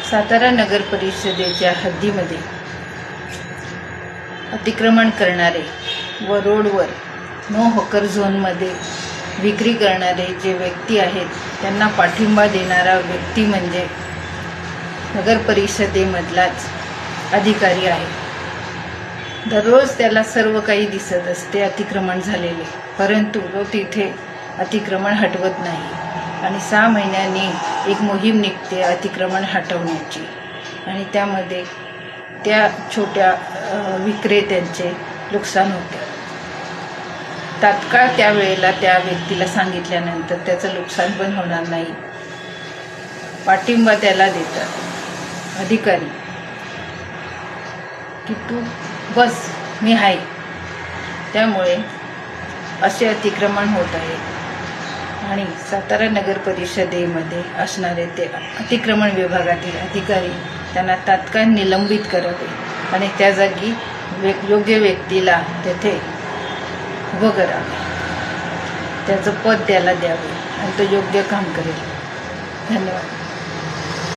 सातारा नगर परिषदेच्या हद्दीमध्ये अतिक्रमण करणारे व रोडवर नो हॉकर झोनमध्ये विक्री करणारे जे व्यक्ती आहेत त्यांना पाठिंबा देणारा व्यक्ती म्हणजे नगर परिषदेमधलाच अधिकारी आहे। दररोज त्याला सर्व काही दिसत असते अतिक्रमण झालेले, परंतु तो तिथे अतिक्रमण हटवत नाही आणि 6 महिन्यांनी एक मोहीम निघते अतिक्रमण हटवण्याची आणि त्यामध्ये त्या छोट्या विक्रेत्यांचे नुकसान होते। तात्काळ त्यावेळेला त्या व्यक्तीला सांगितल्यानंतर त्याचं नुकसान पण होणार नाही, पाठिंबा त्याला देतात अधिकारी की तू बस मी आहे। त्यामुळे असे अतिक्रमण होत आहे आणि सातारा नगर परिषदेमध्ये असणारे ते अतिक्रमण विभागातील अधिकारी त्यांना तात्काळ निलंबित करावे आणि त्या जागी योग्य व्यक्तीला तेथे उभं करावे, त्याचं पद त्याला द्यावे आणि तो योग्य काम करेल। धन्यवाद।